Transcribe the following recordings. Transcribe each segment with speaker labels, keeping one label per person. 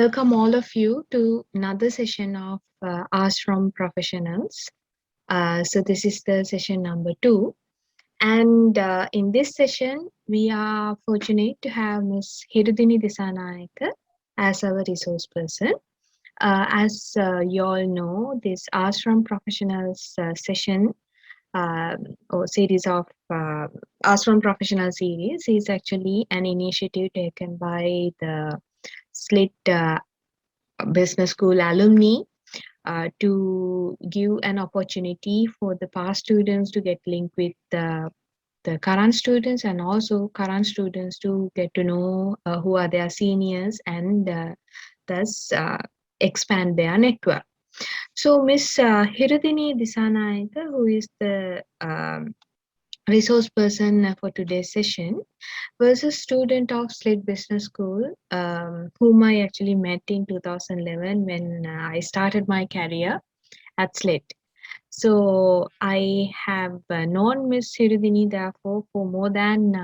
Speaker 1: welcome all of you to another session of Ask from Professionals. So this is the session number 2. And in this session, we are fortunate to have Ms. Hirudini Dissanayake as our resource person. As you all know, this Ask from Professionals session or series of Ask from Professional series is actually an initiative taken by the SLIT Business School alumni to give an opportunity for the past students to get linked with the current students, and also current students to get to know who are their seniors, and thus expand their network. So Miss Hirudini Dissanayake, who is the resource person for today's session, was a student of SLIT Business School, whom I actually met in 2011 when I started my career at SLIT. So I have known Miss Hirudini therefore for more than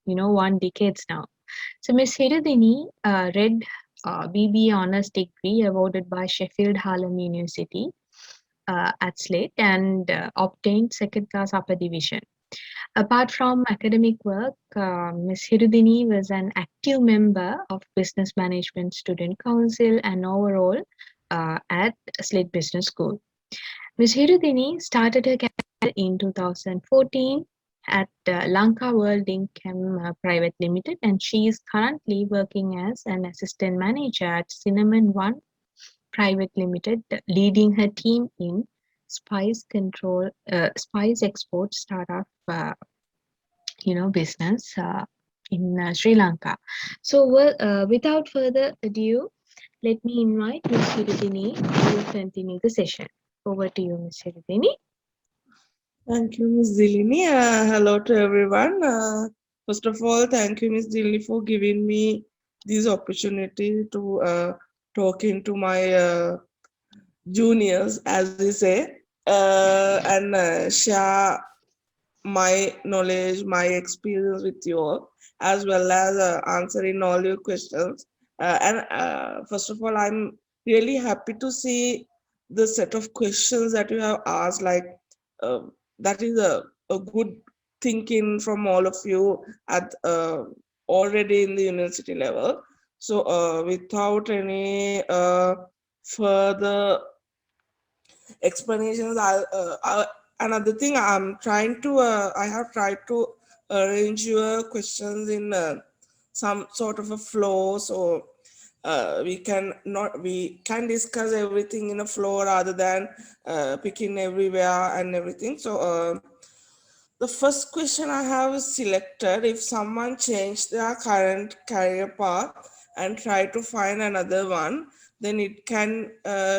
Speaker 1: 1 decade now. So Miss Hirudini read BBA Honours degree awarded by Sheffield Hallam University at SLIT and obtained second class upper division. Apart from academic work, Ms. Hirudini was an active member of Business Management Student Council and overall at SLIT Business School. Ms. Hirudini started her career in 2014 at Lanka World Income Private Limited, and she is currently working as an assistant manager at Cinnamon One Private Limited, leading her team in spice export startup business in Sri Lanka. So without further ado, let me invite Ms. Hirudini to continue the session. Over to you, Ms. Hirudini.
Speaker 2: Thank you, Ms. Dilini. Hello to everyone. First of all, thank you, Ms. Dilini, for giving me this opportunity to talk into my juniors, as we say, and share my knowledge, my experience with you all, as well as answering all your questions. And first of all, I'm really happy to see the set of questions that you have asked. Like that is a good thinking from all of you at already in the university level. So without any further explanations, another thing I'm trying to I have tried to arrange your questions in some sort of a flow, so we can discuss everything in a flow rather than picking everywhere and everything. So the first question I have selected: if someone changed their current career path and try to find another one, then it can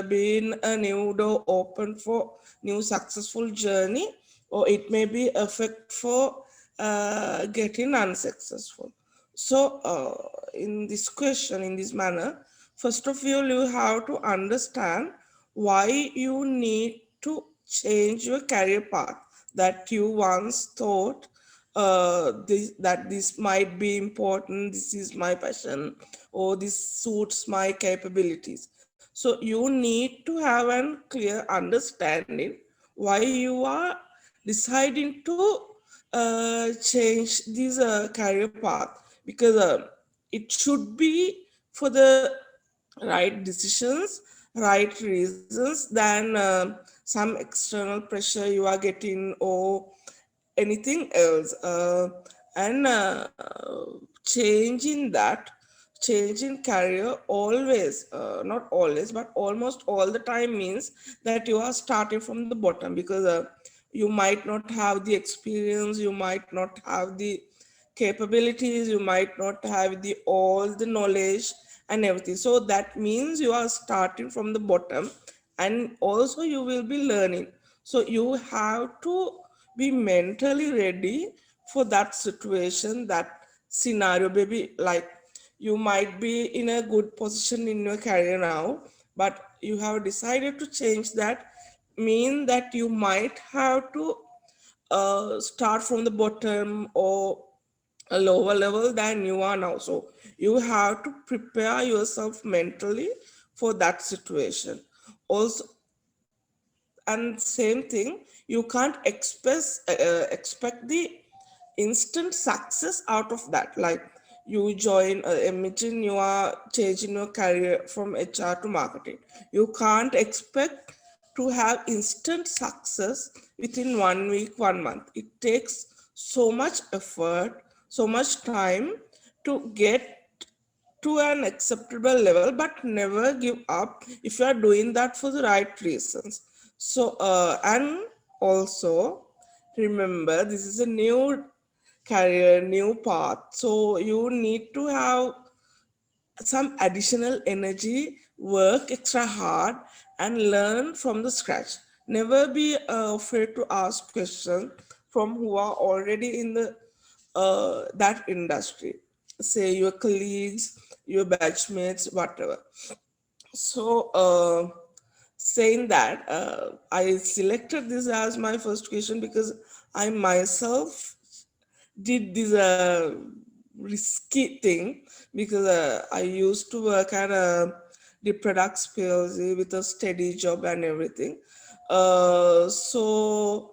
Speaker 2: be in a new door open for new successful journey, or it may be effect for getting unsuccessful. So in this question, in this manner, first of all, you have to understand why you need to change your career path that you once thought that this might be important, this is my passion, or this suits my capabilities. So you need to have a clear understanding why you are deciding to change this career path, because it should be for the right decisions, right reasons, than some external pressure you are getting or anything else. And changing that, changing career always, not always, but almost all the time means that you are starting from the bottom, because you might not have the experience, you might not have the capabilities, you might not have the all the knowledge and everything. So that means you are starting from the bottom, and also you will be learning. So you have to be mentally ready for that situation, that scenario. Maybe like you might be in a good position in your career now, but you have decided to change that, mean that you might have to start from the bottom, or a lower level than you are now. So you have to prepare yourself mentally for that situation. Also, and same thing, you can't expect the instant success out of that. Like you join, imagine you are changing your career from HR to marketing. You can't expect to have instant success within 1 week, 1 month. It takes so much effort, so much time to get to an acceptable level, but never give up if you are doing that for the right reasons. So and also remember, this is a new career, new path, so you need to have some additional energy, work extra hard, and learn from the scratch. Never be afraid to ask questions from who are already in the that industry, say your colleagues, your batchmates, whatever. So saying that, I selected this as my first question because I myself did this risky thing, because I used to work at the products PLC with a steady job and everything. So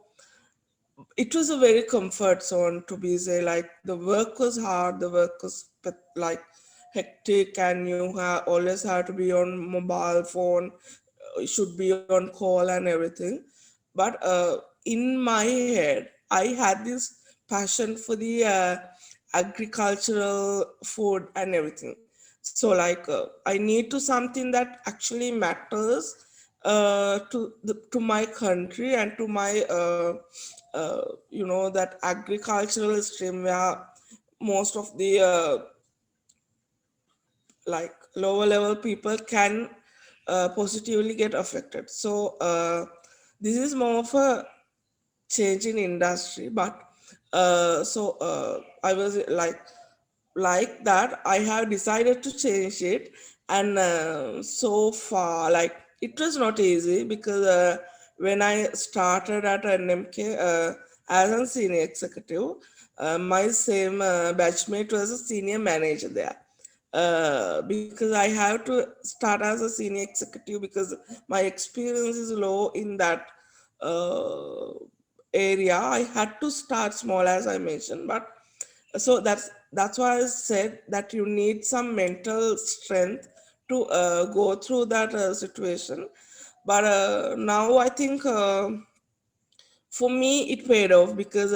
Speaker 2: it was a very comfort zone to be say, like the work was hard, the work was like hectic, and you have always had to be on mobile phone, should be on call and everything. But in my head I had this passion for the agricultural food and everything. So like I need to something that actually matters to my country and to my that agricultural stream where most of the like lower level people can positively get affected. So this is more of a change in industry, but I was like that I have decided to change it. And so far, like it was not easy, because when I started at NMK as a senior executive, my same batchmate was a senior manager there. Because I have to start as a senior executive because my experience is low in that uh, area. I had to start small, as I mentioned. But so that's why I said that you need some mental strength to go through that situation. But now I think for me it paid off, because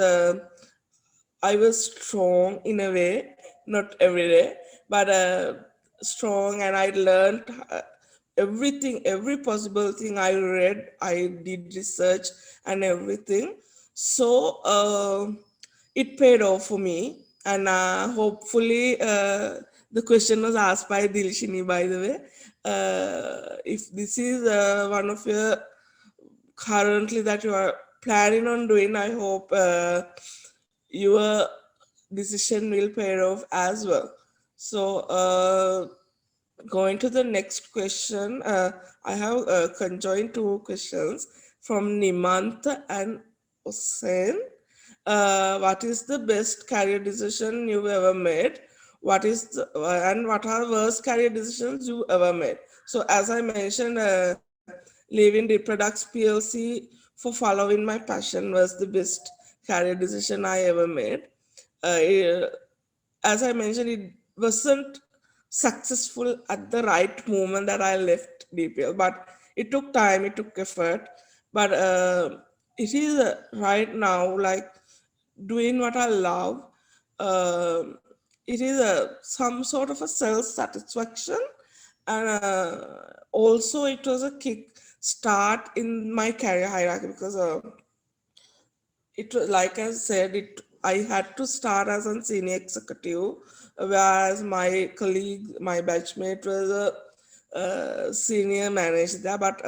Speaker 2: I was strong in a way, not every day, but strong, and I learned everything, every possible thing. I read, I did research, and everything. So it paid off for me, and hopefully the question was asked by Dilshini, by the way. If this is one of your currently that you are planning on doing, I hope your decision will pay off as well. So going to the next question, I have conjoined two questions from Nimant and Hussein. What is the best career decision you've ever made? And what are worst career decisions you ever made? So as I mentioned, leaving the products PLC for following my passion was the best career decision I ever made. Uh, as I mentioned, it wasn't successful at the right moment that I left DPL, but it took time, it took effort. But it is right now, like doing what I love. It is some sort of a self satisfaction, and also it was a kick start in my career hierarchy, because it was like I said, it I had to start as a senior executive, whereas my colleague, my batchmate was a senior manager there. But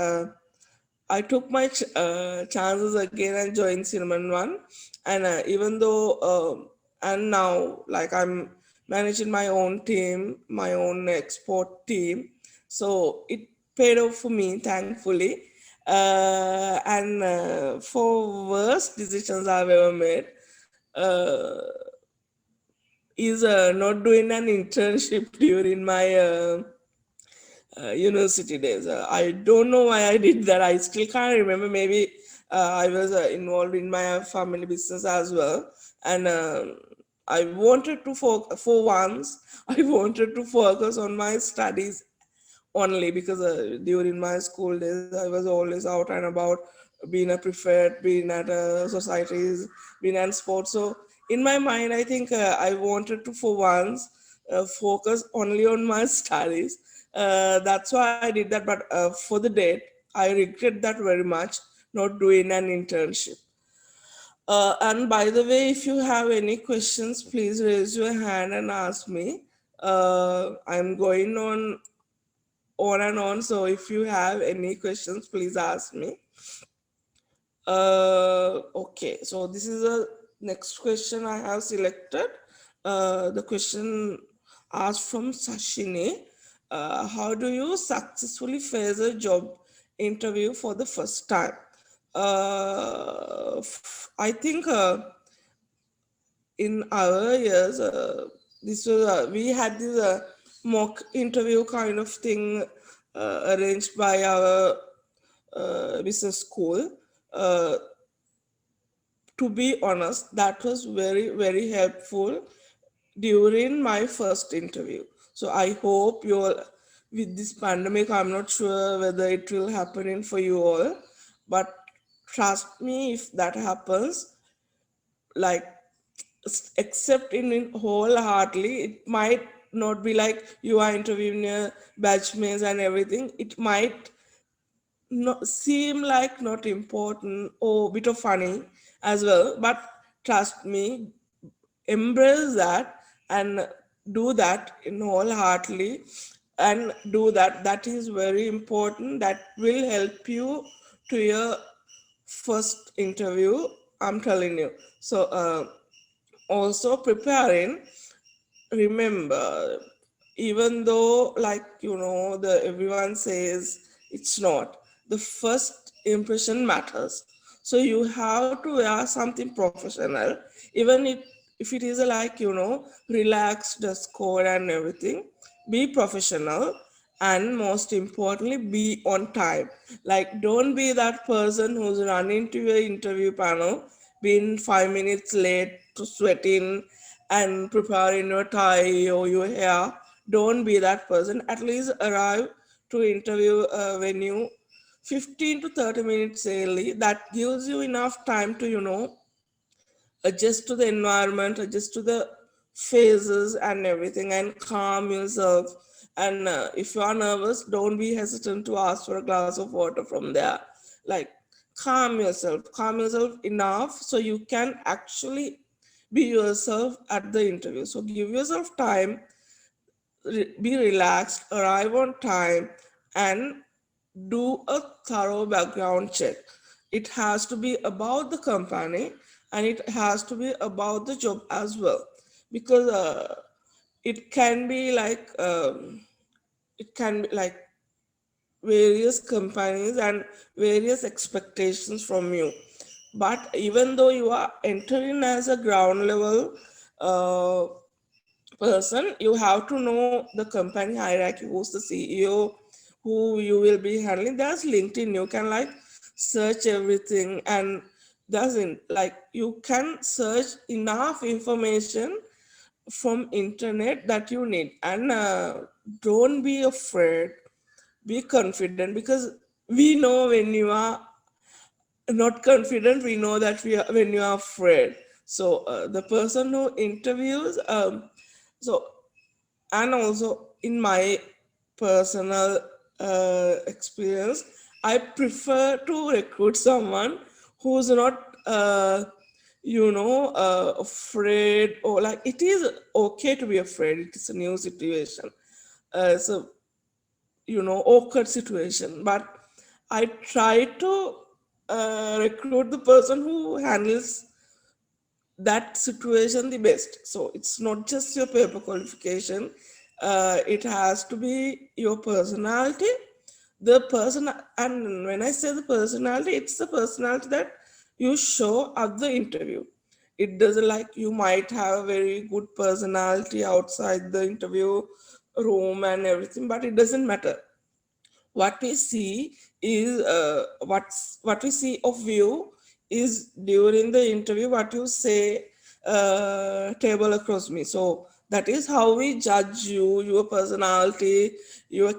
Speaker 2: I took my chances again and joined Cinnamon One, and even though and now like I'm managing my own team, my own export team, so it paid off for me, thankfully. And for worst decisions I've ever made, uh, is not doing an internship during my university days. I don't know why I did that. I still can't remember. Maybe I was involved in my family business as well, and I wanted to for once. I wanted to focus on my studies only because during my school days I was always out and about, being a prefect, being at societies, being in sports. So in my mind I think I wanted to for once focus only on my studies. That's why I did that, but for the date I regret that very much, not doing an internship. And by the way, if you have any questions, please raise your hand and ask me. I'm going on and on. So if you have any questions, please ask me. Okay, so this is the next question I have selected. The question asked from Sashini. How do you successfully face a job interview for the first time? I think in our years, this was we had this mock interview kind of thing arranged by our business school. Uh, to be honest, that was very helpful during my first interview. So I hope you all, with this pandemic, I'm not sure whether it will happen in for you all, but trust me, if that happens, like accept in wholeheartedly. It might not be like you are interviewing your batchmates and everything. It might not seem like not important or bit of funny as well, but trust me, embrace that and do that in wholeheartedly, and do that. That is very important. That will help you to your first interview, I'm telling you. So also preparing, remember, even though like the everyone says it's not, the first impression matters. So you have to wear something professional, even if it is a like relaxed dress code and everything. Be professional, and most importantly be on time. Like, don't be that person who's running to your interview panel being 5 minutes late, to sweating and preparing your tie or your hair. Don't be that person. At least arrive to interview venue 15 to 30 minutes early. That gives you enough time to adjust to the environment, adjust to the phases and everything, and calm yourself. And if you are nervous, don't be hesitant to ask for a glass of water from there. Like, calm yourself enough so you can actually be yourself at the interview. So give yourself time, be relaxed, arrive on time, and do a thorough background check. It has to be about the company, and it has to be about the job as well, because it can be like various companies and various expectations from you. But even though you are entering as a ground level uh, person, you have to know the company hierarchy, who's the CEO, who you will be handling. There's LinkedIn, you can like search everything, and doesn't like you can search enough information from internet that you need. And don't be afraid, be confident, because we know when you are not confident, we know that we are when you are afraid. So the person who interviews so and also in my personal experience, I prefer to recruit someone who's not afraid, or like, it is okay to be afraid. It is a new situation, so awkward situation, but I try to recruit the person who handles that situation the best. So it's not just your paper qualification, it has to be your personality, the person. And when I say the personality, it's the personality that you show at the interview. it doesn't like you might have a very good personality outside the interview room and everything, but it doesn't matter. What we see is what we see of you is during the interview what you say, table across me. So that is how we judge you, your personality, your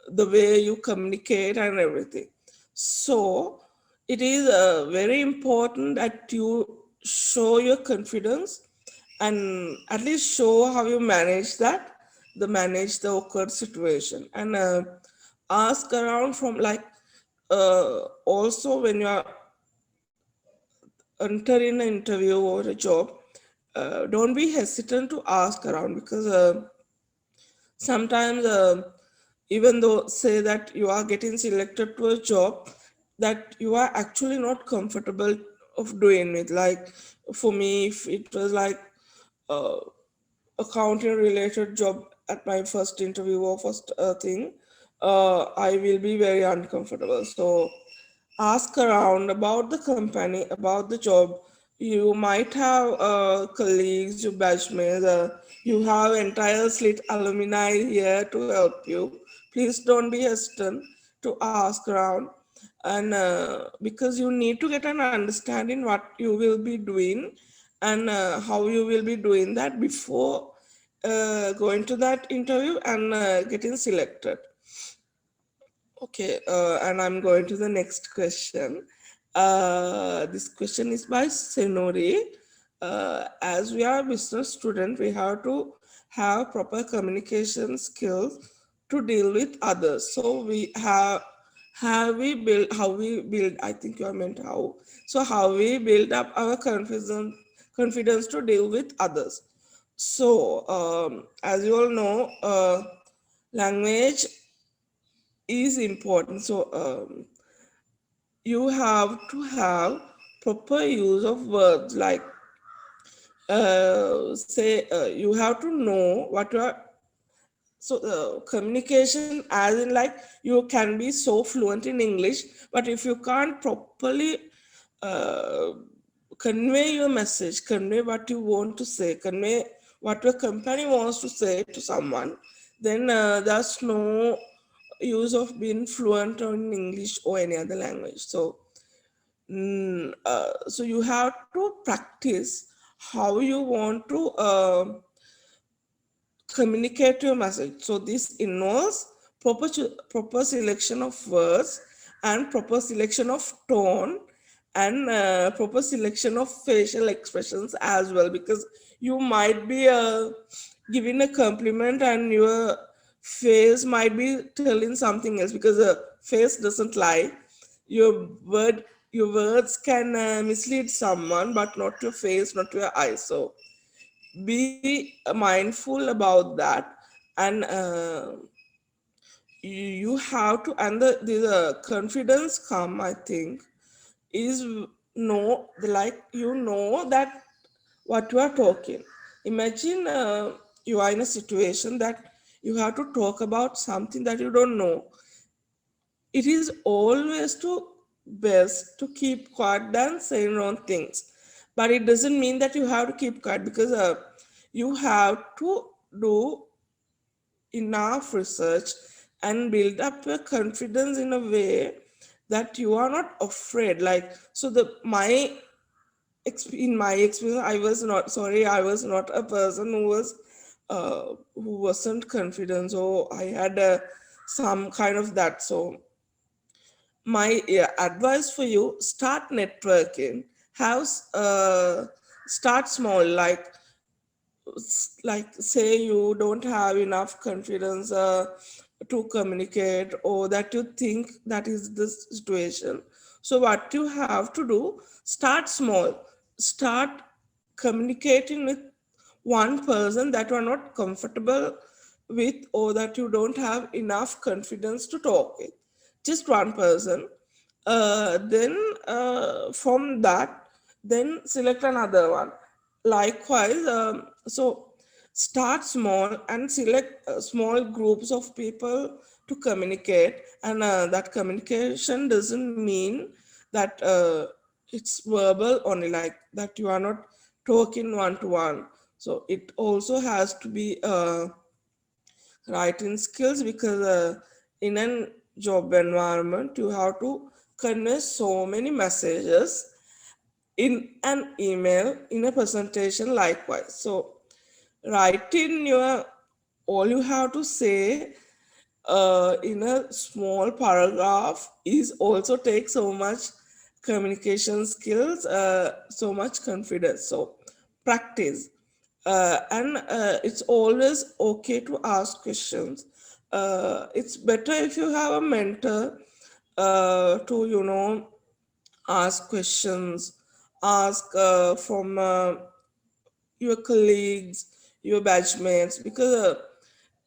Speaker 2: the way you communicate and everything. So it is very important that you show your confidence and at least show how you manage that, the manage the awkward situation, and ask around from like, also when you are entering an interview or a job, don't be hesitant to ask around, because sometimes even though say that you are getting selected to a job that you are actually not comfortable of doing it, like for me if it was like uh, accounting related job at my first interview or first thing, I will be very uncomfortable. So ask around about the company, about the job. You might have colleagues, your batchmates, you have entire slit alumni here to help you. Please don't be hesitant to ask around, and because you need to get an understanding what you will be doing and how you will be doing that before going to that interview and getting selected. Okay, and I'm going to the next question. This question is by Senori. As we are business student, we have to have proper communication skills to deal with others. So we have we build how we build. I think you are meant how. So how we build up our confidence to deal with others. So as you all know, language is important. So you have to have proper use of words, like say you have to know what you are. So communication as in like you can be so fluent in English, but if you can't properly uh, convey your message, convey what you want to say, convey what your company wants to say to someone, then there's no use of being fluent in English or any other language. So, so you have to practice how you want to communicate your message. So this involves proper selection of words and proper selection of tone and proper selection of facial expressions as well, because you might be giving a compliment and your face might be telling something else, because a face doesn't lie. Your words can mislead someone, but not your face, not your eyes. So be mindful about that, and you have to, and the confidence come, I think, is know the like you know that what you are talking. Imagine you are in a situation that you have to talk about something that you don't know. It is always to best to keep quiet than saying wrong things, but it doesn't mean that you have to keep quiet, because you have to do enough research and build up your confidence in a way that you are not afraid. Like, so the my in my experience, I was not a person who wasn't confident, so I had some kind of that. So my advice for you: start networking, have start small, like say you don't have enough confidence to communicate, or that you think that is the situation. So what you have to do: start small, start communicating with one person that you are not comfortable with, or that you don't have enough confidence to talk with, just one person. Then from that, then select another one. Likewise, so start small and select small groups of people to communicate, and that communication doesn't mean that it's verbal only, like that you are not talking one to one. So it also has to be writing skills, because in a job environment you have to convey so many messages in an email, in a presentation likewise. So writing your, all you have to say in a small paragraph is also take so much communication skills, so much confidence. So practice, and it's always okay to ask questions. It's better if you have a mentor to, you know, ask questions, ask from your colleagues, your batchmates, because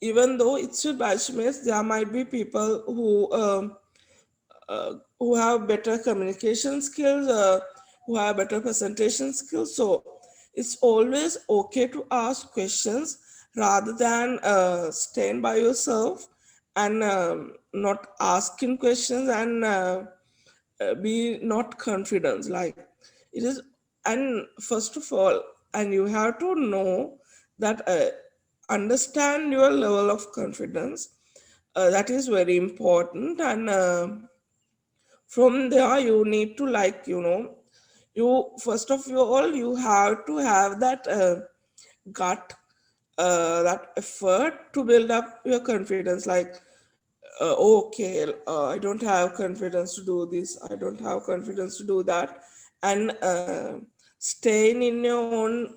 Speaker 2: even though it's your batchmates, there might be people who have better communication skills, who have better presentation skills. So it's always okay to ask questions rather than staying by yourself and not asking questions and be not confident. Like it is, and first of all, and you have to know that understand your level of confidence. That is very important, and from there you need to, like, you know, you first of all you have to have that gut, that effort to build up your confidence. Like okay, I don't have confidence to do this, I don't have confidence to do that, and staying in your own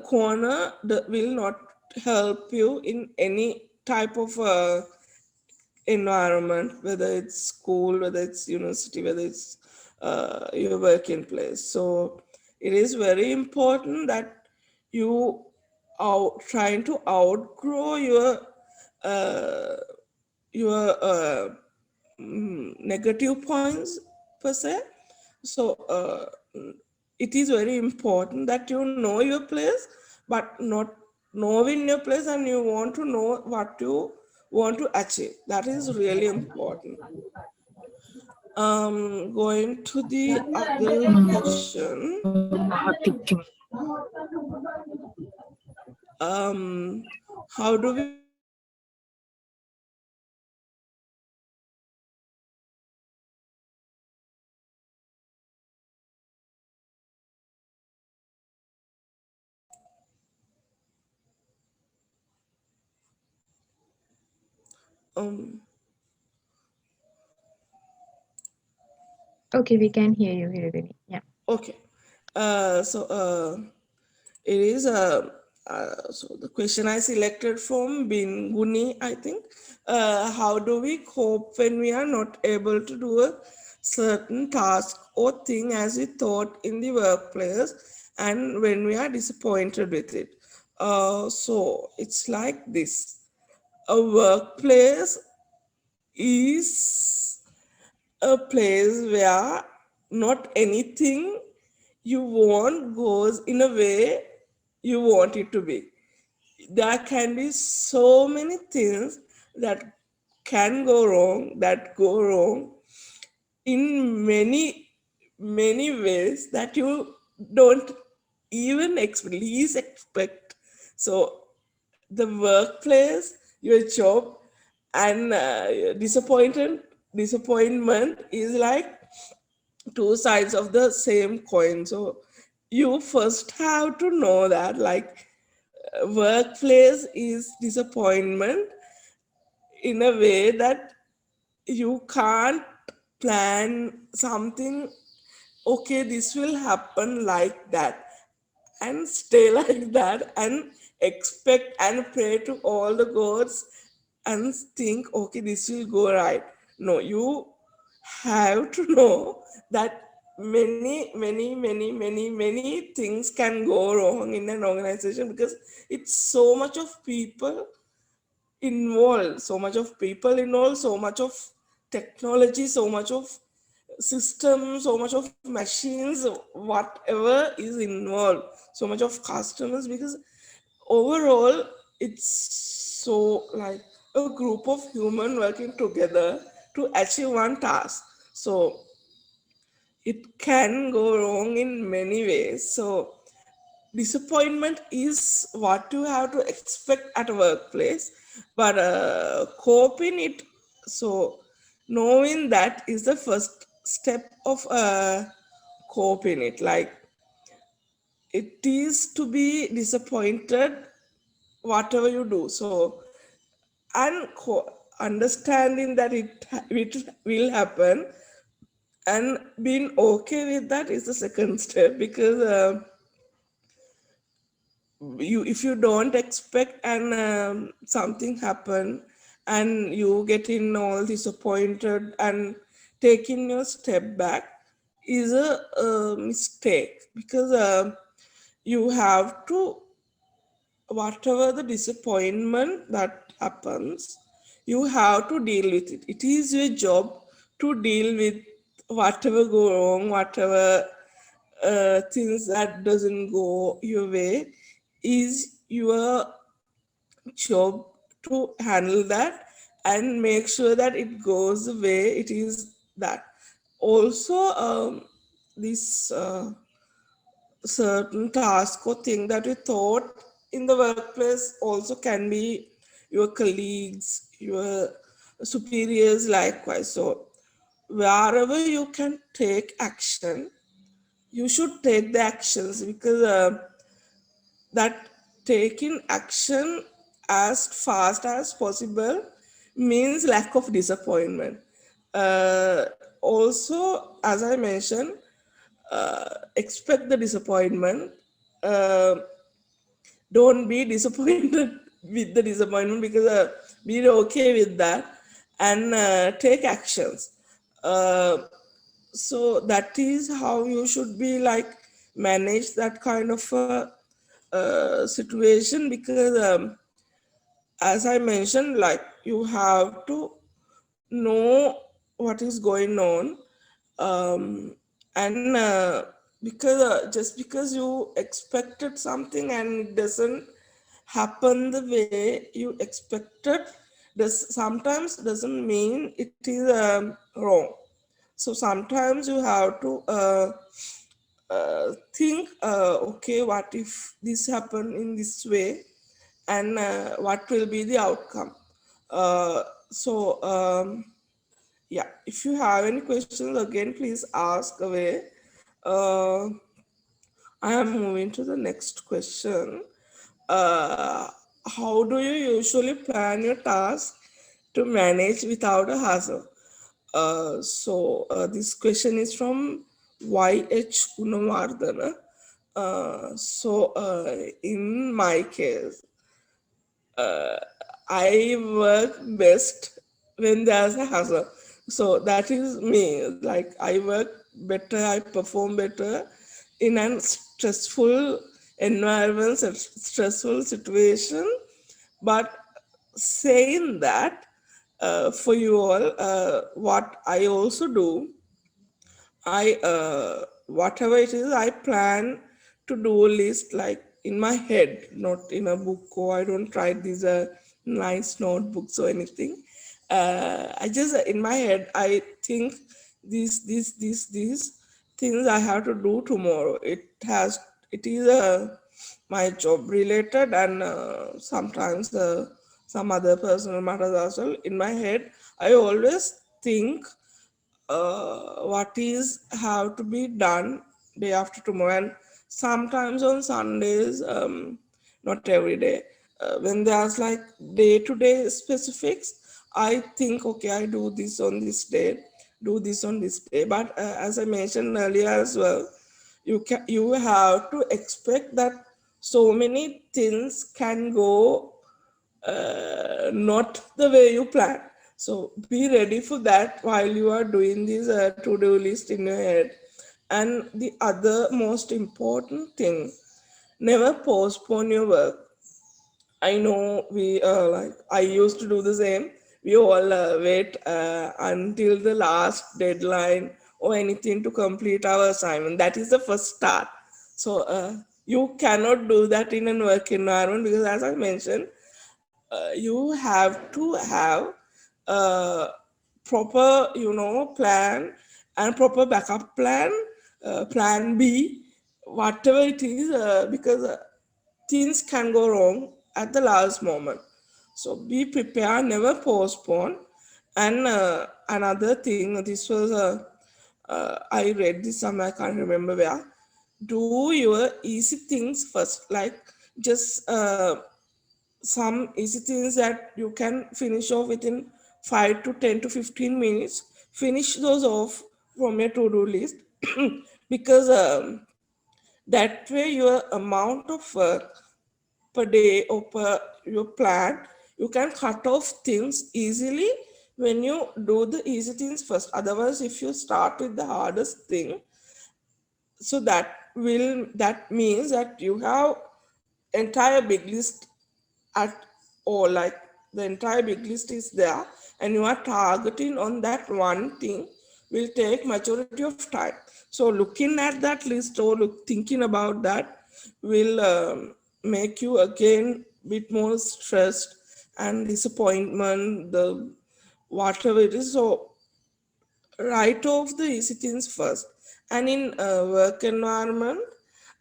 Speaker 2: corner that will not help you in any type of environment, whether it's school, whether it's university, whether it's your working place. So it is very important that you are trying to outgrow uh, your negative points per se. So it is very important that you know your place, but not knowing your place, and you want to know what you want to achieve. That is really important. Going to the other question. Um, how do we cope when we are not able to do a certain task or thing as we thought in the workplace? Um,
Speaker 1: Okay, we can hear you, Hirudini. Yeah.
Speaker 2: okay. So it is so the question I selected from Binguni, I think. How do we cope when we are not able to do a certain task or thing as we thought in the workplace, and when we are disappointed with it? So it's like this: a workplace is a place where not anything you want goes in a way you want it to be. There can be so many things that can go wrong, that go wrong in many ways that you don't even least expect. So the workplace, your job, and disappointment is like two sides of the same coin. So you first have to know that, like, workplace is disappointment in a way that you can't plan something. Okay, this will happen like that, and stay like that, and expect and pray to all the gods and think, okay, this will go right. No, you have to know that many things can go wrong in an organization, because it's so much of people involved, so much of people involved, so much of technology, so much of systems, so much of machines, whatever is involved, so much of customers, because overall it's so like a group of human working together to achieve one task. So it can go wrong in many ways. So disappointment is what you have to expect at a workplace, but coping it, so knowing that is the first step of coping it. Like, it is to be disappointed whatever you do. So, and understanding that it will happen and being okay with that is the second step, because you, if you don't expect and something happen and you getting all disappointed and taking your step back is a mistake, because you have to, whatever the disappointment that happens, you have to deal with it. It is your job to deal with whatever go wrong, whatever things that doesn't go your way, is your job to handle that and make sure that it goes the way it is. That also, this certain task or thing that you thought in the workplace also can be your colleagues, your superiors likewise. So wherever you can take action, you should take the actions, because that taking action as fast as possible means lack of disappointment. Also, as I mentioned, expect the disappointment. Uh, don't be disappointed with the disappointment, because be okay with that and take actions. Uh, so that is how you should be, like, manage that kind of situation, because as I mentioned, like, you have to know what is going on, and because just because you expected something and it doesn't happen the way you expected, does sometimes doesn't mean it is wrong. So sometimes you have to think, okay, what if this happened in this way, and what will be the outcome. So yeah, if you have any questions again, please ask away. uh, I am moving to the next question. uh, how do you usually plan your task to manage without a hustle? This question is from YH Gunawardana. In my case, uh, I work best when there's a hustle. So that is me. Like, I work better, I perform better in a stressful environment, stressful situation. But saying that, for you all, what I also do, I whatever it is, I plan to do a list, like, in my head, not in a book, or I don't write these nice notebooks or anything. I just, in my head, I think these things I have to do tomorrow. It is my job related, and sometimes some other personal matters as well. In my head, I always think what is have to be done day after tomorrow. And sometimes on Sundays, not every day, when there's like day-to-day specifics, I think, okay, I do this on this day, do this on this day. But as I mentioned earlier as well, you have to expect that so many things can go not the way you plan. So be ready for that while you are doing this to-do list in your head. And the other most important thing, never postpone your work. I know we like, I used to do the same. We all wait until the last deadline or anything to complete our assignment. That is the first start. So you cannot do that in a work environment, because, as I mentioned, you have to have a proper, plan, and proper backup plan, plan B, whatever it is, because things can go wrong at the last moment. So be prepared, never postpone. And another thing, this was I read this somewhere, I can't remember where. Do your easy things first, like just some easy things that you can finish off within 5 to 10 to 15 minutes. Finish those off from your to-do list because that way your amount of work per day or per your plan, you can cut off things easily when you do the easy things first. Otherwise, if you start with the hardest thing, so that means that you have entire big list at all, like the entire big list is there and you are targeting on that one thing will take majority of time. So looking at that list or thinking about that will make you again bit more stressed and disappointment, the whatever it is. So write off the easy things first. And in work environment,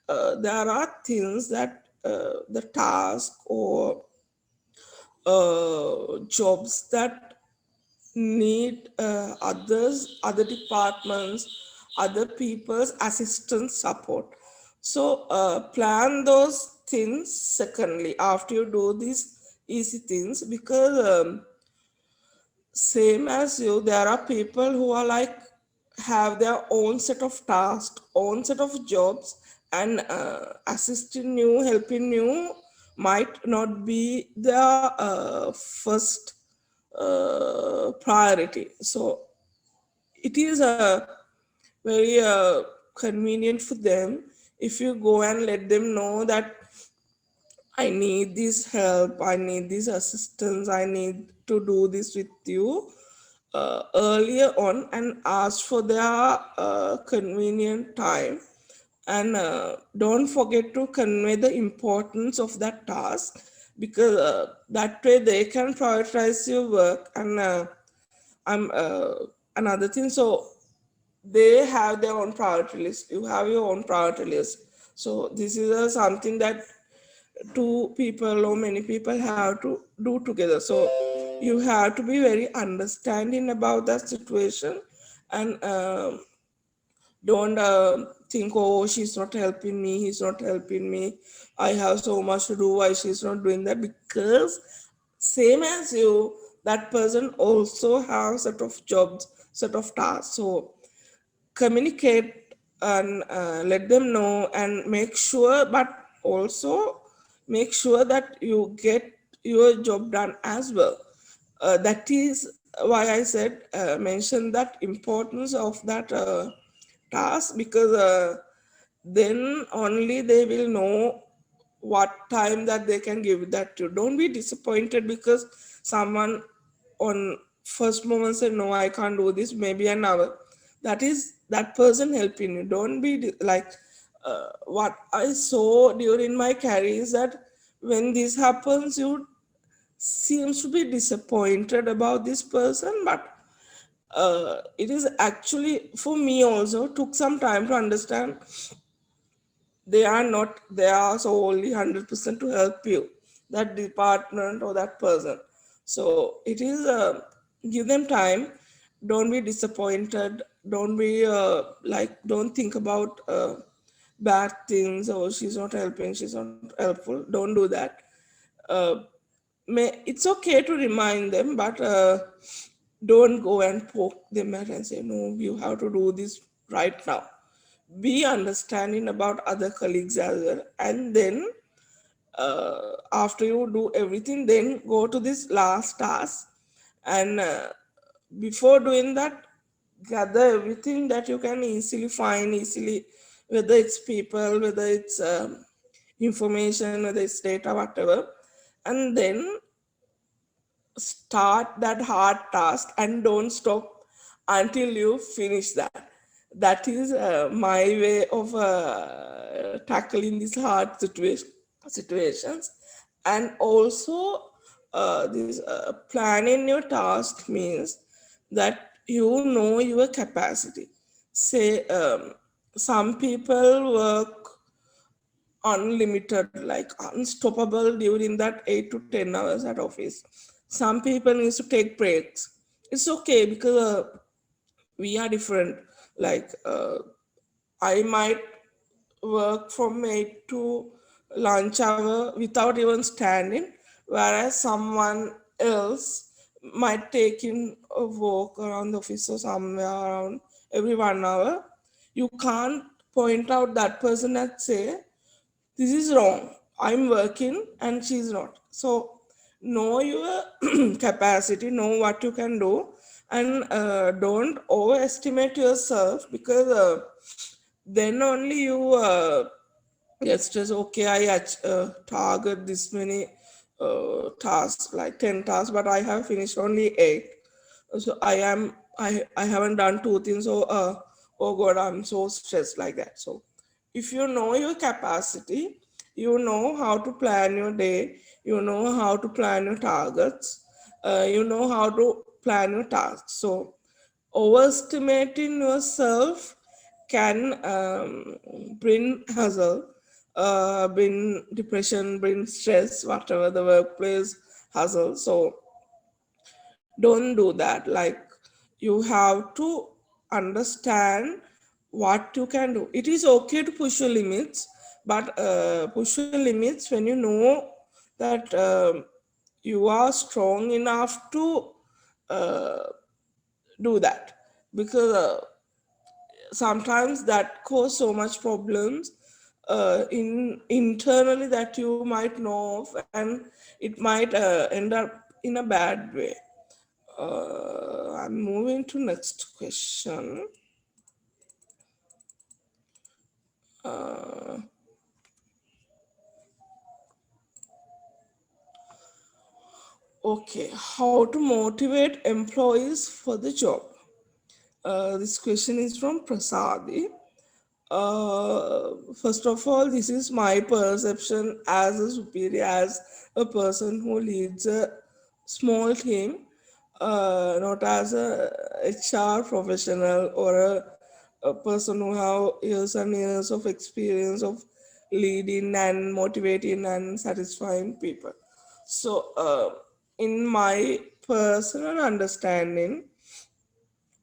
Speaker 2: there are things that the task or jobs that need other departments, other people's assistance support. So plan those things secondly after you do these easy things, because same as you, there are people who are like have their own set of tasks, own set of jobs, and assisting you, helping you might not be their first priority. So it is very convenient for them if you go and let them know that I need this help, I need this assistance, I need to do this with you earlier on, and ask for their convenient time. And don't forget to convey the importance of that task, because that way they can prioritize your work. And I'm another thing. So they have their own priority list. You have your own priority list. So this is something that two people or many people have to do together. So you have to be very understanding about that situation. And don't think, oh, she's not helping me, he's not helping me, I have so much to do, why she's not doing that? Because same as you, that person also has set of jobs, set of tasks. So communicate and let them know and make sure, but also make sure that you get your job done as well. That is why I said mention that importance of that task, because then only they will know what time that they can give that to. Don't be disappointed because someone on first moment said, no, I can't do this, maybe an hour. That is that person helping you. Don't be like what I saw during my career is that when this happens, you seems to be disappointed about this person, but it is actually for me also took some time to understand they are not there solely 100% to help you, that department or that person. So it is give them time. Don't be disappointed, don't be don't think about bad things, or she's not helping, she's not helpful. Don't do that. uh, it's okay to remind them, but don't go and poke them at and say, no, you have to do this right now. Be understanding about other colleagues as well. And then after you do everything, then go to this last task. And before doing that, gather everything that you can easily find, easily, whether it's people, whether it's information, whether it's data, whatever. And then start that hard task and don't stop until you finish that. That is my way of tackling these hard situations. And also this planning your task means that you know your capacity. say some people work unlimited, like unstoppable during that 8 to 10 hours at office. Some people needs to take breaks. It's okay because we are different. Like I might work from 8 to lunch hour without even standing, whereas someone else might take in a walk around the office or somewhere around every 1 hour. You can't point out that person and say, this is wrong. I'm working and she's not. So know your capacity, know what you can do, and don't overestimate yourself, because then only you get stressed. Okay, target this many tasks, like 10 tasks, but I have finished only 8. So I haven't done 2 things. So oh god, I'm so stressed, like that. So if you know your capacity, you know how to plan your day, you know how to plan your targets, you know how to plan your tasks. So overestimating yourself can bring hassle, bring depression, bring stress, whatever the workplace hassle. So don't do that. Like, you have to understand what you can do. It is okay to push your limits, but push your limits when you know that you are strong enough to uh, do that, because sometimes that cause so much problems in internally that you might know of, and it might end up in a bad way. I'm moving to next question. uh, okay, how to motivate employees for the job? This question is from Prasadi. First of all, this is my perception as a superior, as a person who leads a small team, not as a HR professional or a person who have years and years of experience of leading and motivating and satisfying people. So, in my personal understanding,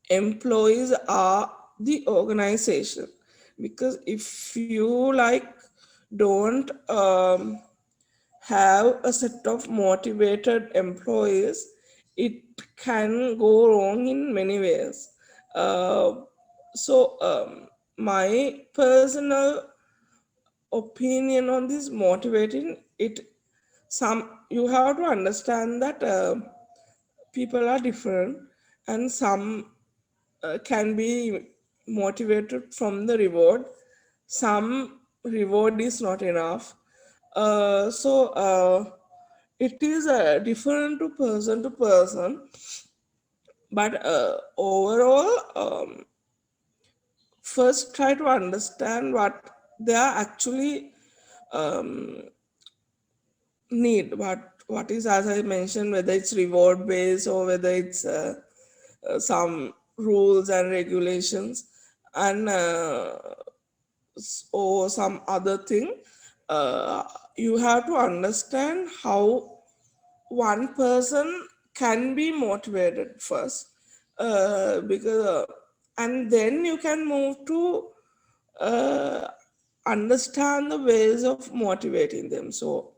Speaker 2: employees are the organization, because if you like don't have a set of motivated employees, it can go wrong in many ways. uh, so my personal opinion on this motivating it, some you have to understand that people are different, and some can be motivated from the reward. Some reward is not enough. So it is different to person, but overall, first try to understand what they are actually um, need. What is, as I mentioned, whether it's reward based or whether it's some rules and regulations, and or some other thing. uh, you have to understand how one person can be motivated first, because and then you can move to uh, understand the ways of motivating them. So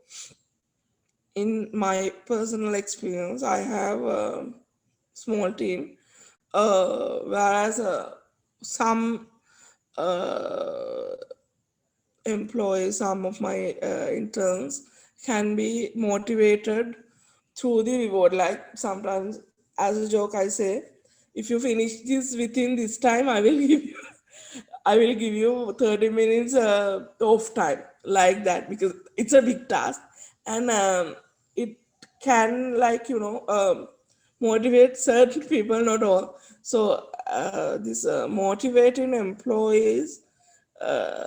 Speaker 2: in my personal experience, I have a small team, whereas some uh, employees, some of my interns can be motivated through the reward. Like, sometimes, as a joke, I say, if you finish this within this time, I will give you, I will give you 30 minutes off time, like that, because it's a big task, and it can, like, motivate certain people, not all. So this motivating employees uh,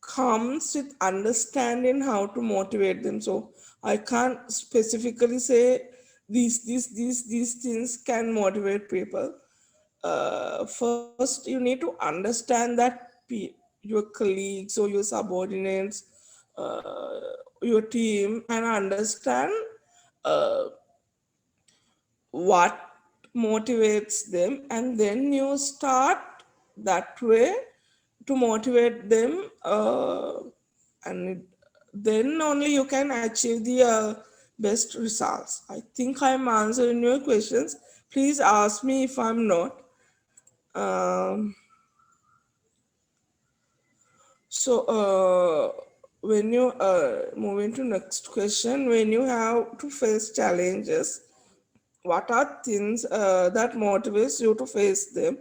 Speaker 2: comes with understanding how to motivate them. So I can't specifically say these things can motivate people. first you need to understand that your colleagues or your subordinates, uh, your team, and understand uh, what motivates them, and then you start that way to motivate them, and then only you can achieve the best results. I think I'm answering your questions. Please ask me if I'm not. um, so when you move into next question, when you have to face challenges, what are things that motivates you to face them?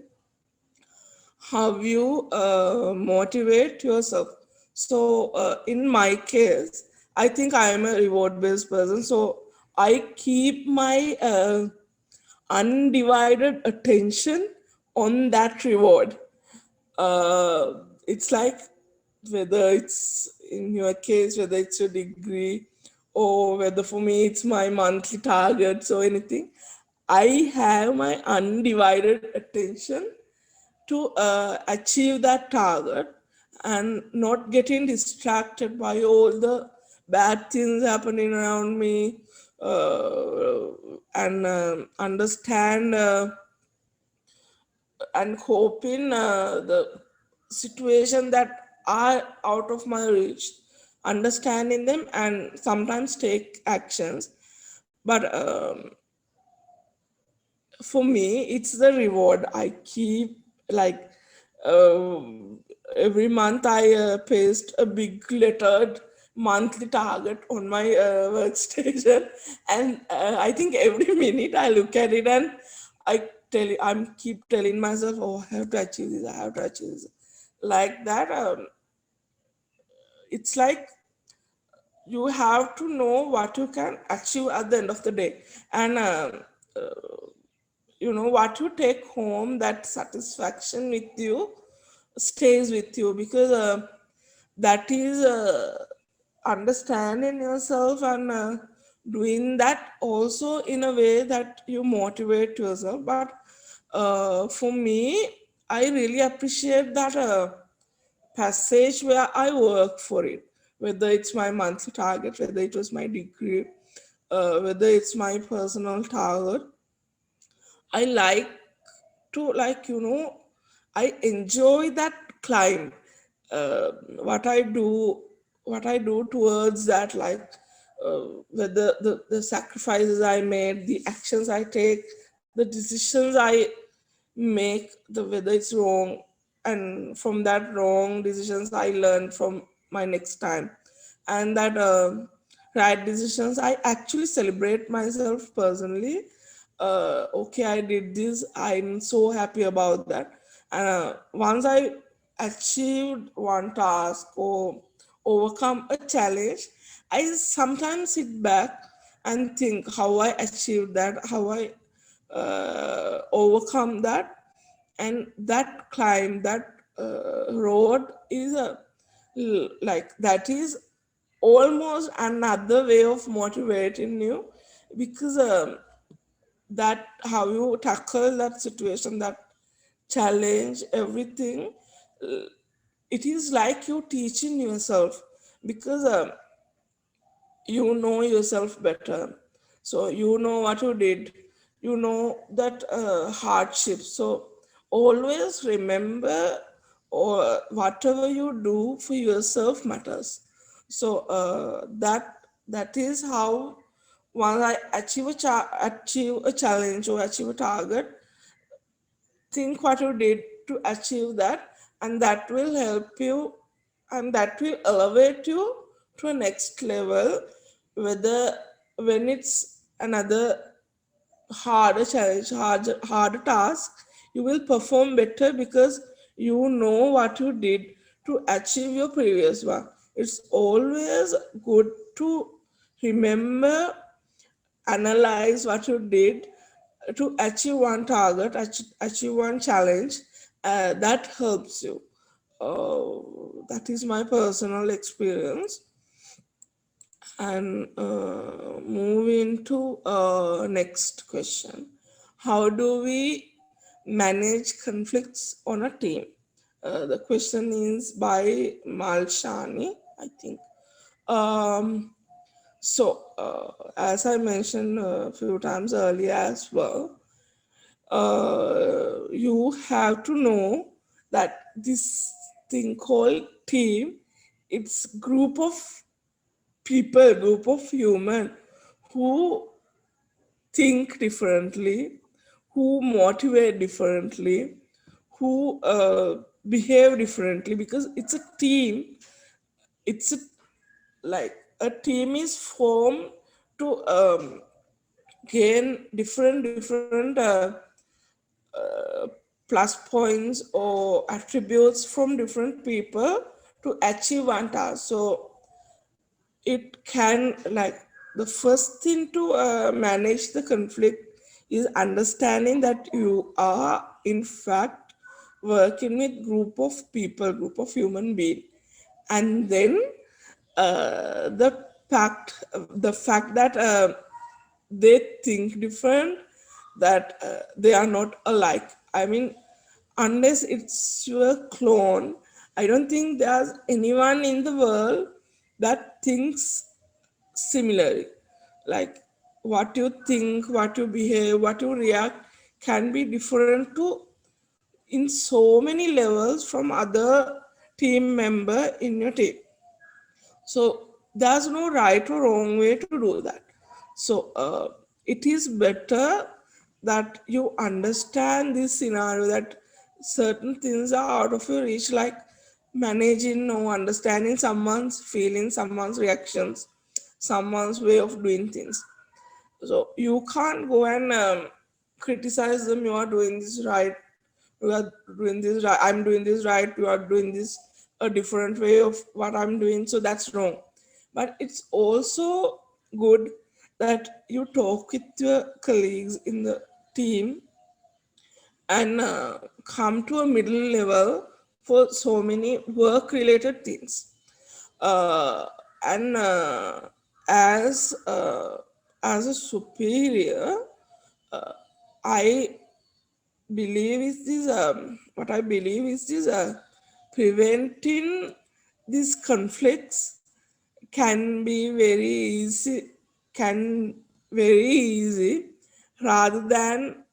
Speaker 2: How you motivate yourself? So in my case, I think I am a reward based person, so I keep my undivided attention on that reward. It's like, whether it's in your case, whether it's your degree, or whether for me it's my monthly targets or anything, I have my undivided attention to achieve that target, and not getting distracted by all the bad things happening around me, uh, and understand and hoping the situation that are out of my reach, understanding them and sometimes take actions. But for me, it's the reward. I keep like, uh, every month I paste a big lettered monthly target on my workstation, and I think every minute I look at it and I'm keep telling myself, oh, I have to achieve this, I have to achieve this, like that. It's like you have to know what you can achieve at the end of the day, and what you take home, that satisfaction with you stays with you, because that is understanding yourself, and doing that also in a way that you motivate yourself. But for me, I really appreciate that passage where I work for it, whether it's my monthly target, whether it was my degree, whether it's my personal target. I like to, like, I enjoy that climb. uh, what I do, towards that, like, the sacrifices I made, the actions I take, the decisions I make, the whether it's wrong, and from that wrong decisions I learn from my next time, and that right decisions I actually celebrate myself personally. Okay, I did this, I'm so happy about that. And once I achieved one task or overcome a challenge, I sometimes sit back and think how I achieved that, how I overcome that, and that climb, that road is a, like, that is almost another way of motivating you, because that how you tackle that situation, that challenge, everything, uh, it is like you teaching yourself, because you know yourself better, so you know what you did, you know that hardship. So always remember, or whatever you do for yourself matters. So that is how, once I achieve a challenge or achieve a target, think what you did to achieve that, and that will help you, and that will elevate you to a next level. Whether when it's another harder challenge, harder task, you will perform better, because you know what you did to achieve your previous one. It's always good to remember, analyze what you did to achieve one target, achieve one challenge. That helps you. That is my personal experience. And move into next question. How do we manage conflicts on a team? The question is by Malshani, I think. Um, as I mentioned a few times earlier as well, you have to know that this thing called team, it's group of people, group of human who think differently, who motivate differently, who behave differently, because it's a team. It's a, like a team is formed to gain different uh, plus points or attributes from different people to achieve one task. So it can, like, the first thing to manage the conflict is understanding that you are in fact working with group of people, group of human being, and then the fact that they think different, that they are not alike. I mean, unless it's your clone, I don't think there's anyone in the world that thinks similarly. Like, what you think, what you behave, what you react can be different to in so many levels from other team member in your team. So there's no right or wrong way to do that. So it is better that you understand this scenario, that certain things are out of your reach, like managing or understanding someone's feelings, someone's reactions, someone's way of doing things. So you can't go and criticize them. You are doing this right. You are doing this right. I'm doing this right. You are doing this a different way of what I'm doing. So that's wrong. But it's also good that you talk with your colleagues in the team and come to a middle level for so many work related things. uh, and as a superior, uh, I believe is this what I believe is this preventing these conflicts can be very easy, can very easy, rather than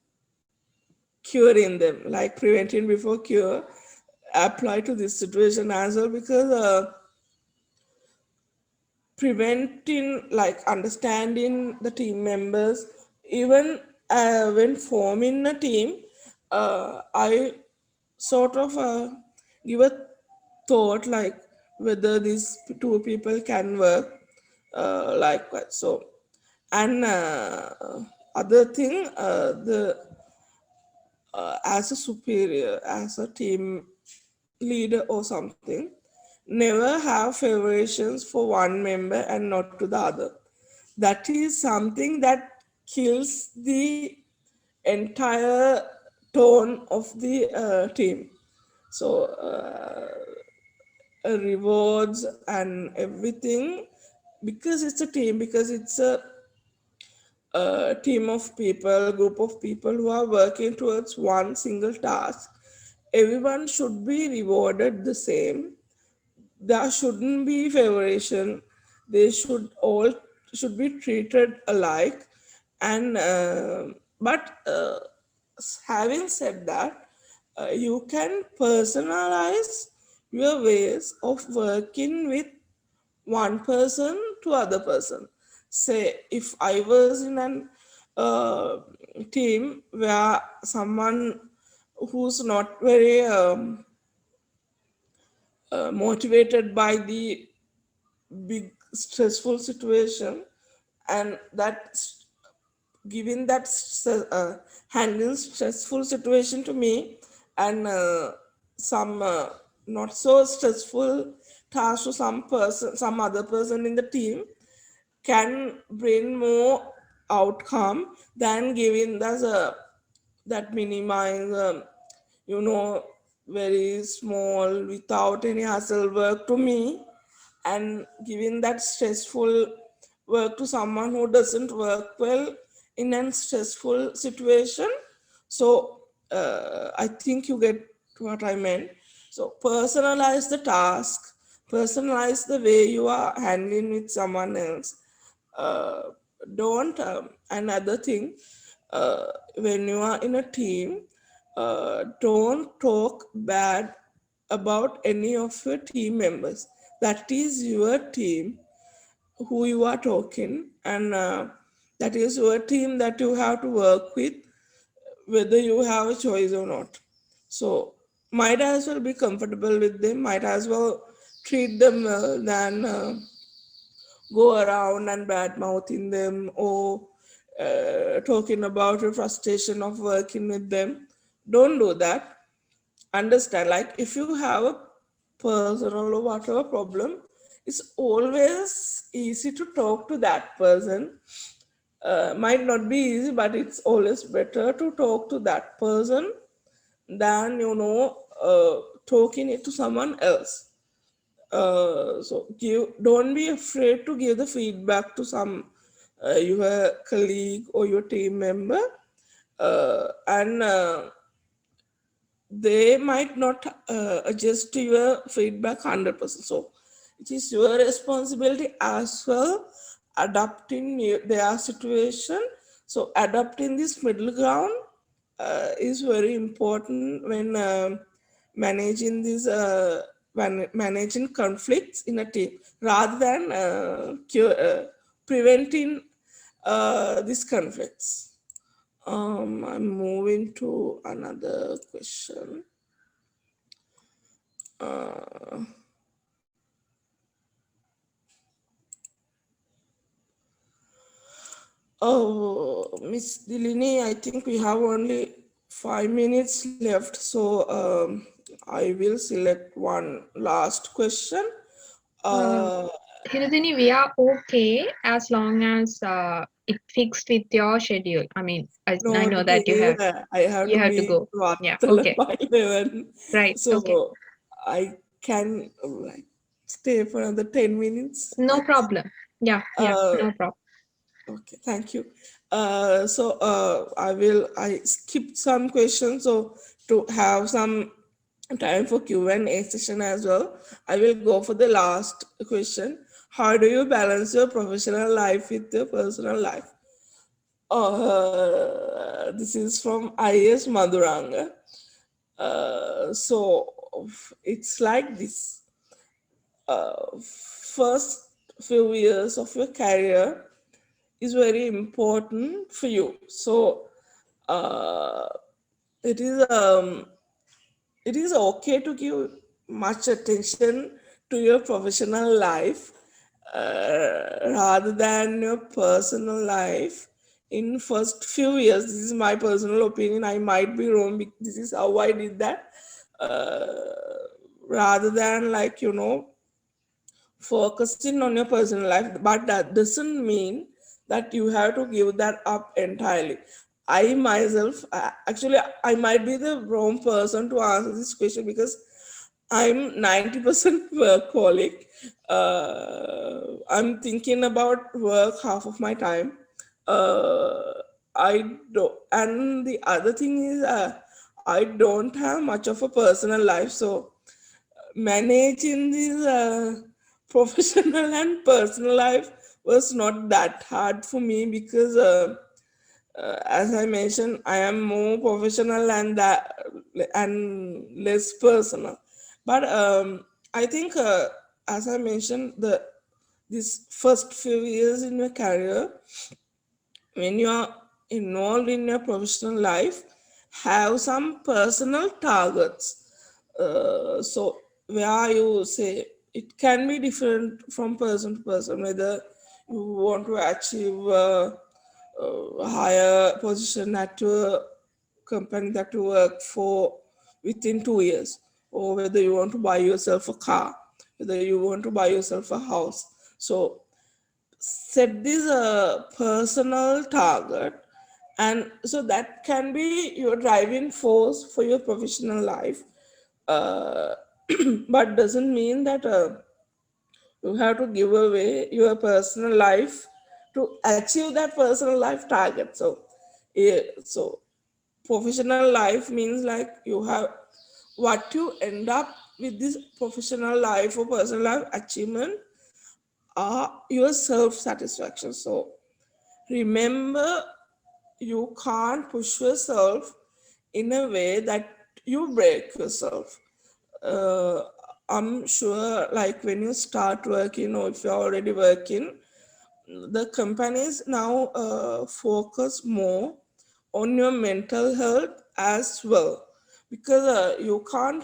Speaker 2: curing them, like preventing before cure apply to this situation as well, because preventing, like understanding the team members, even when forming a team, I sort of give a thought, like whether these two people can work likewise. So, and other thing, the as a superior, as a team leader or something, never have favoritions for one member and not to the other. That is something that kills the entire tone of the team. So, rewards and everything, because it's a team, because it's a team of people, group of people who are working towards one single task, everyone should be rewarded the same. There shouldn't be favoration. They should all should be treated alike. And but having said that, you can personalize your ways of working with one person to other person. Say if I was in an uh, team where someone who's not very motivated by the big stressful situation, and that giving that handling stressful situation to me, and some not so stressful task to some other person in the team, can bring more outcome than giving that minimize very small without any hassle work to me, and giving that stressful work to someone who doesn't work well in a stressful situation. So I think you get what I meant. So personalize the task, personalize the way you are handling with someone else. Uh, don't Another thing, when you are in a team, don't talk bad about any of your team members. That is your team who you are talking, and that is your team that you have to work with, whether you have a choice or not. So might as well be comfortable with them, might as well treat them well than go around and bad mouthing them, or talking about your frustration of working with them. Don't do that. Understand, like if you have a personal or whatever problem, it's always easy to talk to that person. Might not be easy, but it's always better to talk to that person than talking it to someone else. So don't be afraid to give the feedback to some your colleague or your team member, and they might not adjust to your feedback 100%. So it is your responsibility as well, adapting their situation. So adapting this middle ground is very important when managing these when managing conflicts in a team, rather than preventing these conflicts. I'm moving to another question. Uh, Miss Dilini, I think we have only 5 minutes left, so I will select one last question.
Speaker 1: Uh,
Speaker 2: Uh,
Speaker 1: Hirudini, we are okay as long as it fixed with your schedule. I mean, I
Speaker 2: no,
Speaker 1: know
Speaker 2: the
Speaker 1: that
Speaker 2: thing is, I have
Speaker 1: you
Speaker 2: to
Speaker 1: have to
Speaker 2: be
Speaker 1: go.
Speaker 2: to
Speaker 1: Yeah,
Speaker 2: Attala
Speaker 1: okay.
Speaker 2: by 11,
Speaker 1: Right, okay.
Speaker 2: so I can like stay for another 10 minutes
Speaker 1: No
Speaker 2: max.
Speaker 1: problem. Yeah, yeah,
Speaker 2: Uh,
Speaker 1: no problem.
Speaker 2: Okay, thank you. I skipped some questions, so to have some time for Q&A session as well, I will go for the last question. How do you balance your professional life with your personal life? This is from IS Madhuranga. So it's like this. First few years of your career is very important for you. So uh, it is um, it is okay to give much attention to your professional life rather than your personal life in first few years. This is my personal opinion. I might be wrong. This is how I did that. Rather than focusing on your personal life, but that doesn't mean that you have to give that up entirely. I myself, actually, I might be the wrong person to answer this question because I'm 90% workaholic. I'm thinking about work half of my time. Uh, I do, and the other thing is, I don't have much of a personal life, so managing this professional and personal life was not that hard for me because as I mentioned, I am more professional and less personal. But I think as I mentioned, the this first few years in your career, when you are involved in your professional life, have some personal targets. So where you say it can be different from person to person, whether you want to achieve a higher position at your company that you work for within 2 years, or whether you want to buy yourself a car, whether you want to buy yourself a house. So set this personal target, and so that can be your driving force for your professional life, uh, but doesn't mean that you have to give away your personal life to achieve that personal life target. So yeah, so professional life means like you have what you end up with this professional life or personal life achievement are your self satisfaction. So remember, you can't push yourself in a way that you break yourself. uh, I'm sure, like when you start working or if you're already working, the companies now focus more on your mental health as well, because you can't.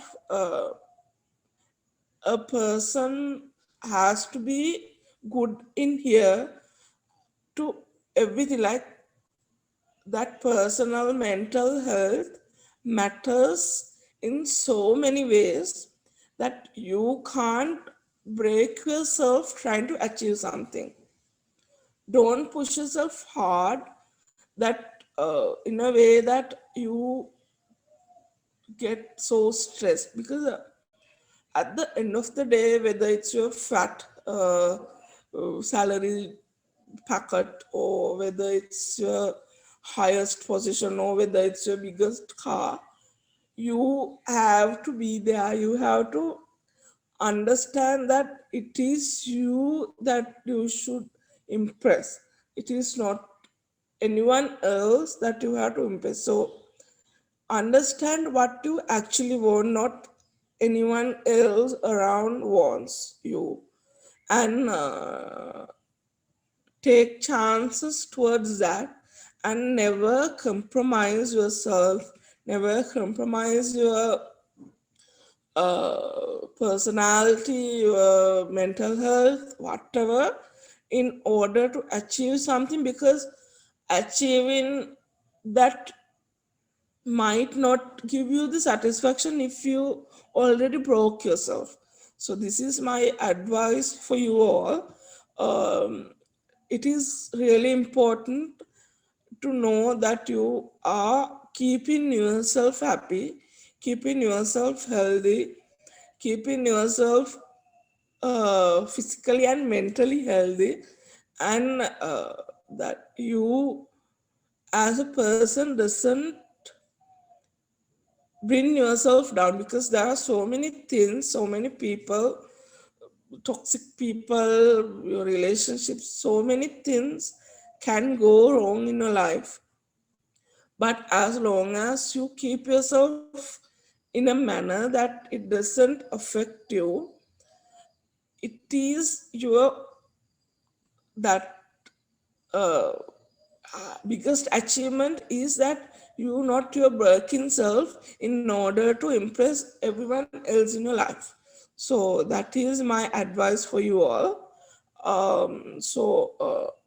Speaker 2: A person has to be good in here to everything, like that personal mental health matters in so many ways that you can't break yourself trying to achieve something. Don't push yourself hard that in a way that you get so stressed, because at the end of the day, whether it's your fat salary packet, or whether it's your highest position, or whether it's your biggest car, you have to be there. You have to understand that it is you that you should impress. It is not anyone else that you have to impress. So understand what you actually want, not anyone else around wants you, and take chances towards that, and never compromise yourself, never compromise your personality, your mental health, whatever, in order to achieve something, because achieving that might not give you the satisfaction if you already broke yourself. So this is my advice for you all. It is really important to know that you are keeping yourself happy, keeping yourself healthy, keeping yourself physically and mentally healthy, and that you as a person doesn't bring yourself down, because there are so many things, so many people, toxic people, your relationships, so many things can go wrong in your life. But as long as you keep yourself in a manner that it doesn't affect you, it is your that uh, biggest achievement is that you not your working self in order to impress everyone else in your life. So that is my advice for you all.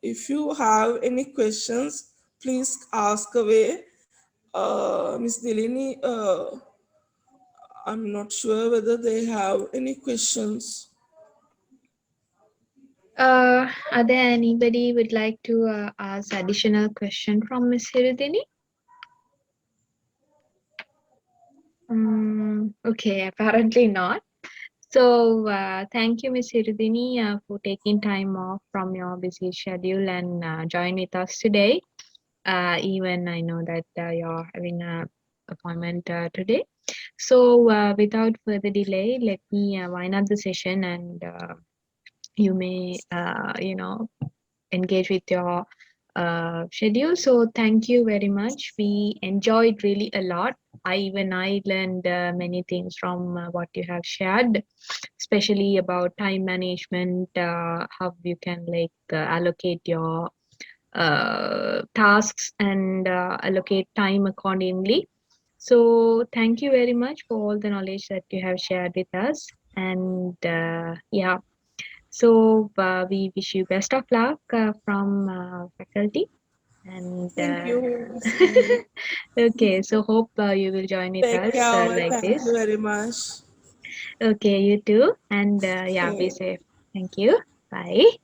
Speaker 2: If you have any questions, please ask away. Miss Dilini, I'm not sure whether they have any questions.
Speaker 1: Are there anybody would like to ask additional question from Miss Hirudini? Okay, apparently not. So thank you, Miss Hirudini, for taking time off from your busy schedule and join with us today. Even I know that you're having a appointment today. So without further delay, let me wind up the session, and you may engage with your schedule. So thank you very much. We enjoyed really a lot. I learned many things from what you have shared, especially about time management, how you can allocate your tasks and allocate time accordingly. So thank you very much for all the knowledge that you have shared with us. And yeah, so we wish you best of luck from faculty. And
Speaker 2: Thank you, Miss Dilini.
Speaker 1: okay, so hope you will join with
Speaker 2: Take
Speaker 1: us
Speaker 2: care.
Speaker 1: like
Speaker 2: Thank you
Speaker 1: this.
Speaker 2: very much.
Speaker 1: Okay, you too. And yeah, be
Speaker 2: Okay.
Speaker 1: safe. Thank you. Bye.